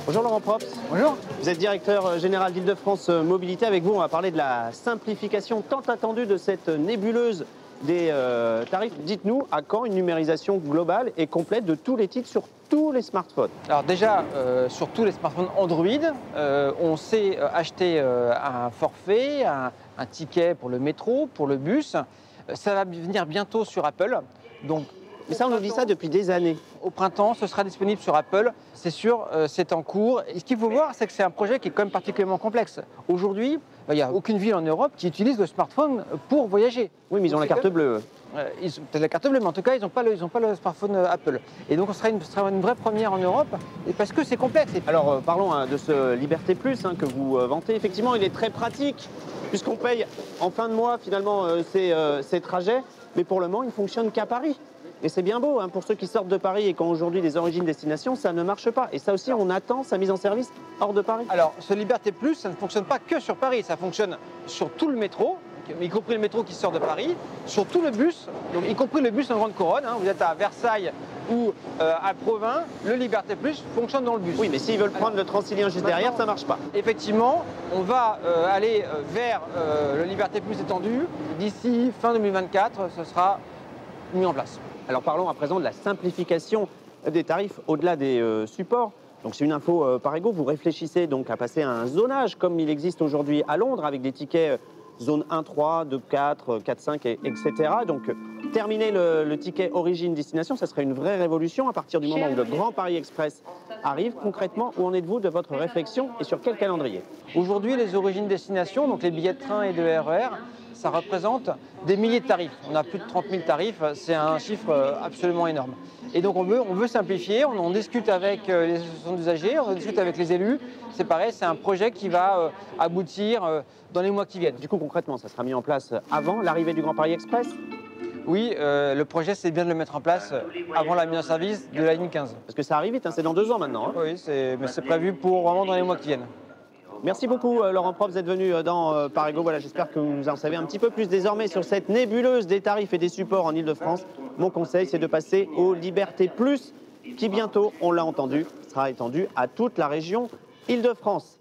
Bonjour Laurent Props. Bonjour. Vous êtes directeur général d'Île-de-France Mobilité. Avec vous, on va parler de la simplification tant attendue de cette nébuleuse des tarifs. Dites-nous, à quand une numérisation globale et complète de tous les titres sur tous les smartphones? Alors déjà, sur tous les smartphones Android, on sait acheter un forfait, un ticket pour le métro, pour le bus. Ça va venir bientôt sur Apple. Donc, Mais ça, on nous dit ça depuis des années. au printemps, ce sera disponible sur Apple. C'est sûr, c'est en cours. Et ce qu'il faut voir, c'est que c'est un projet qui est quand même particulièrement complexe. Aujourd'hui, il n'y a aucune ville en Europe qui utilise le smartphone pour voyager. Oui, mais ils ont la carte bleue. Ils ont peut-être la carte bleue, mais en tout cas, ils n'ont pas le smartphone Apple. Et donc, ce sera une vraie première en Europe, et parce que c'est complexe. Alors, parlons de ce Liberté Plus que vous vantez. Effectivement, il est très pratique, puisqu'on paye en fin de mois, finalement, ces trajets. Mais pour le moment, il ne fonctionne qu'à Paris. Et c'est bien beau, pour ceux qui sortent de Paris et qui ont aujourd'hui des origines-destinations, ça ne marche pas. Et ça aussi, on attend sa mise en service hors de Paris. Alors, ce Liberté Plus, ça ne fonctionne pas que sur Paris, ça fonctionne sur tout le métro, y compris le métro qui sort de Paris, sur tout le bus, donc y compris le bus en grande couronne. Vous êtes à Versailles ou à Provins, le Liberté Plus fonctionne dans le bus. Oui, mais s'ils veulent prendre le Transilien juste derrière, ça ne marche pas. Effectivement, on va aller vers le Liberté Plus étendu. D'ici fin 2024, ce sera mis en place. Alors parlons à présent de la simplification des tarifs au-delà des supports. Donc c'est une info par ego. Vous réfléchissez donc à passer à un zonage comme il existe aujourd'hui à Londres avec des tickets zone 1, 3, 2, 4, 4, 5, etc. Donc terminer le ticket origine-destination, ça serait une vraie révolution à partir du moment où le Grand Paris Express arrive. Concrètement, où en êtes-vous de votre réflexion et sur quel calendrier? Aujourd'hui, les origines-destination, donc les billets de train et de RER, ça représente des milliers de tarifs. On a plus de 30 000 tarifs, c'est un chiffre absolument énorme. Et donc on veut simplifier, on discute avec les associations d'usagers, on discute avec les élus. C'est pareil, c'est un projet qui va aboutir dans les mois qui viennent. Du coup, concrètement, ça sera mis en place avant l'arrivée du Grand Paris Express? Oui, le projet, c'est bien de le mettre en place avant la mise en service de la ligne 15. Parce que ça arrive vite, c'est dans 2 ans maintenant. Oui, mais c'est prévu pour vraiment dans les mois qui viennent. Merci beaucoup Laurent Props d'être venu dans Parego. Voilà, j'espère que vous en savez un petit peu plus désormais sur cette nébuleuse des tarifs et des supports en Ile-de-France. Mon conseil, c'est de passer au Liberté Plus, qui bientôt, on l'a entendu, sera étendu à toute la région Île-de-France.